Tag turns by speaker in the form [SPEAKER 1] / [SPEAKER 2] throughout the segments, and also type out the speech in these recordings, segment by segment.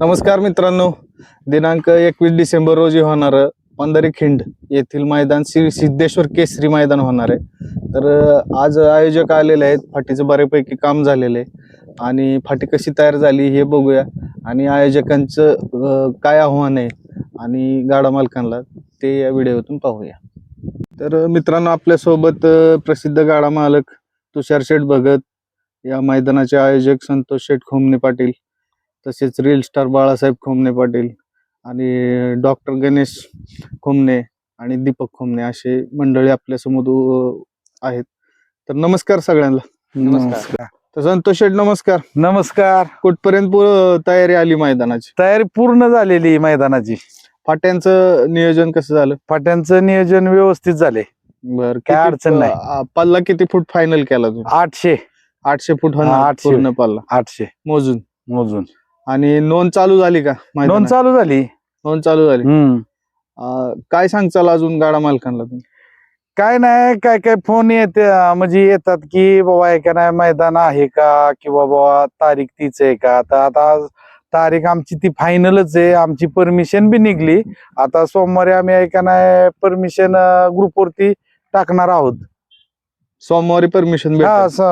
[SPEAKER 1] नमस्कार मित्रांनो, दिनांक 21 डिसेंबर रोजी होणार पंढरीखिंड येथील मैदान श्री सिद्धेश्वर केसरी मैदान होणार आहे। तर आज आयोजक आलेले आहेत, फाटीचं बऱ्यापैकी काम झालेलं आहे आणि फाटी कशी तयार झाली हे बघूया आणि आयोजकांचं काय आव्हान आहे आणि गाडा मालकांना ते या व्हिडिओतून पाहूया। तर मित्रांनो, आपल्यासोबत प्रसिद्ध गाडा मालक तुषार शेठ भगत, या मैदानाचे आयोजक संतोष शेठ खोमने पाटील, तसेच रील स्टार बाळासाहेब खोमने पाटील आणि डॉक्टर गणेश खोमने आणि दीपक खोमने असे मंडळी आपल्यासमोर आहेत। तर नमस्कार सगळ्यांना।
[SPEAKER 2] नमस्कार।
[SPEAKER 1] तर संतोष शेठ नमस्कार।
[SPEAKER 2] नमस्कार।
[SPEAKER 1] कुठपर्यंत तयारी आली मैदानाची?
[SPEAKER 2] तयारी पूर्ण झालेली मैदानाची।
[SPEAKER 1] फाट्यांचं नियोजन कसं झालं?
[SPEAKER 2] फाट्यांचं नियोजन व्यवस्थित झाले।
[SPEAKER 1] बर,
[SPEAKER 2] काय अडचण नाही।
[SPEAKER 1] पल्ला किती फूट फायनल केला तुम्ही?
[SPEAKER 2] 800
[SPEAKER 1] फूट होणार पूर्ण पल्ला
[SPEAKER 2] 800 मोजून
[SPEAKER 1] आणि नोंद चालू झाली का?
[SPEAKER 2] नोंद चालू झाली।
[SPEAKER 1] नोंद चालू झाली। काय सांगचाल अजून गाडा मालकांना तुम्ही?
[SPEAKER 2] काय नाही, काय फोन येते म्हणजे येतात की बाबा का नाही मैदान आहे का, की बाबा तारीख तीच आहे का। आता तारीख आमची ती फायनलच आहे। आमची परमिशन बी निघली। आता सोमवारी आम्ही ऐका नाही परमिशन ग्रुपवरती टाकणार आहोत।
[SPEAKER 1] सोमवारी परमिशन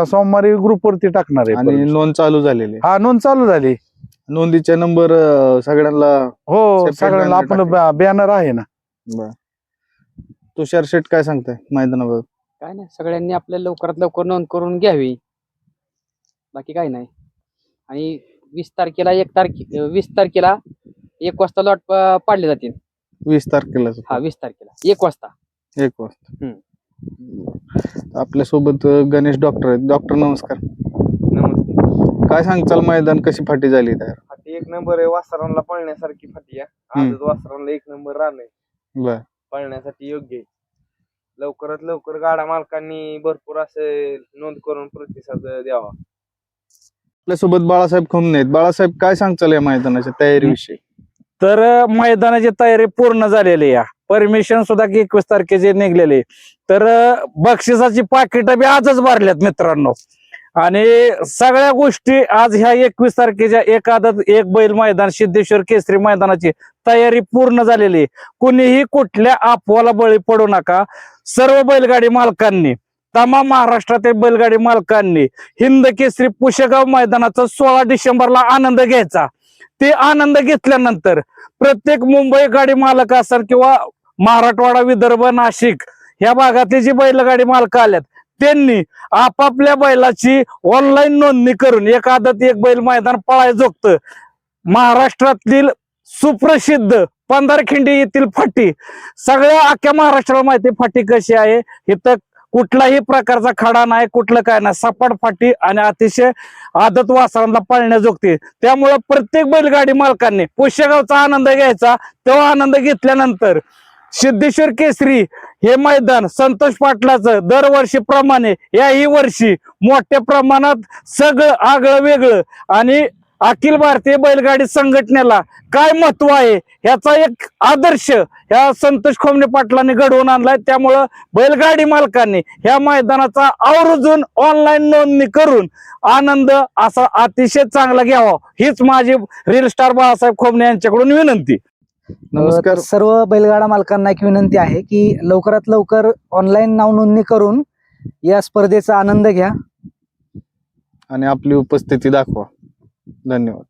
[SPEAKER 2] सोमवारी ग्रुपवरती टाकणार आहे
[SPEAKER 1] आणि नोंद चालू झालेली?
[SPEAKER 2] हा, नोंद चालू झाली।
[SPEAKER 1] नोंदीचे नंबर सगळ्यांना?
[SPEAKER 2] हो, सगळ्यांना आपण बॅनर आहे ना।
[SPEAKER 1] बर, तुषार शेठ काय सांगताय मैदानाबद्दल?
[SPEAKER 3] काय नाही, सगळ्यांनी आपल्या लवकरात लवकर नोंद करून घ्यावी, बाकी काय नाही। आणि 20 तारखेला 1 वाजता लॉट पाडले जातील।
[SPEAKER 1] 20 तारखेला?
[SPEAKER 3] हा, 20 तारखेला 1 वाजता।
[SPEAKER 1] 1 वाजता। आपल्यासोबत गणेश डॉक्टर आहेत। डॉक्टर नमस्कार।
[SPEAKER 4] नमस्ते।
[SPEAKER 1] काय सांगचाल, मैदान कशी फाटी झाली तयार?
[SPEAKER 4] फाटी 1 नंबर आहे। वासरांना पळण्यासारखी फाटी आहे। आजच वासरांना 1 नंबर रान आहे।
[SPEAKER 1] बर,
[SPEAKER 4] पळण्यासाठी योग्य आहे। लवकरात लवकर गाडा मालकांनी भरपूर असे नोंद करून प्रतिसाद द्यावा।
[SPEAKER 1] आपल्यासोबत बाळासाहेब खोमने आहेत। बाळासाहेब, काय सांगचाल या मैदानाच्या तयारीविषयी?
[SPEAKER 2] तर मैदानाची तयारी पूर्ण झालेली आहे। परमिशन सुद्धा 21 तारखेचे निघलेले। तर बक्षिसाची पाकिट बी आजच भरल्यात मित्रांनो। आणि सगळ्या गोष्टी आज ह्या 21 तारखेच्या एक आदत एक बैल मैदान सिद्धेश्वर केसरी मैदानाची तयारी पूर्ण झालेली। कुणीही कुठल्या अफवाला बळी पडू नका। सर्व बैलगाडी मालकांनी, तमाम महाराष्ट्रातील बैलगाडी मालकांनी हिंद केसरी पुशेगाव मैदानाचा 16 डिसेंबरला आनंद घ्यायचा। ते आनंद घेतल्यानंतर प्रत्येक मुंबई गाडी मालक असेल किंवा मराठवाडा, विदर्भ, नाशिक ह्या भागातली जी बैलगाडी मालक आल्यात त्यांनी आपापल्या बैलाची ऑनलाईन नोंदणी करून एक आदत एक बैल मैदान पळायजोगतं महाराष्ट्रातील सुप्रसिद्ध पंढरखिंडी येथील फाटी, सगळ्या अख्ख्या महाराष्ट्राला माहिती फाटी कशी आहे। इथं कुठलाही प्रकारचा खडा नाही, कुठलं काय नाही, सपाट फाटी आणि अतिशय आदत वासरांना पाळण्याजोगते। त्यामुळे प्रत्येक बैलगाडी मालकांनी पुष्यगावचा आनंद घ्यायचा। तो आनंद घेतल्यानंतर सिद्धेश्वर केसरी हे मैदान संतोष पाटलाचं दरवर्षीप्रमाणे याही वर्षी मोठ्या प्रमाणात सगळं आगळं वेगळं आणि अखिल भारतीय बैलगाडी संघटनेला काय महत्व आहे ह्याचा एक आदर्श ह्या संतोष खोमने पाटलांनी घडवून आणलाय। त्यामुळं बैलगाडी मालकांनी ह्या मैदानाचा आवर्जून ऑनलाईन नोंदणी करून आनंद असा अतिशय चांगला घ्यावा, हीच माझी रील स्टार बाळासाहेब खोमने यांच्याकडून विनंती।
[SPEAKER 1] नमस्कार।
[SPEAKER 5] सर्व बैलगाडा मालकांना एक विनंती आहे की लवकरात लवकर ऑनलाईन नाव नोंदणी करून या स्पर्धेचा आनंद घ्या
[SPEAKER 1] आणि आपली उपस्थिती दाखवा। धन्यवाद।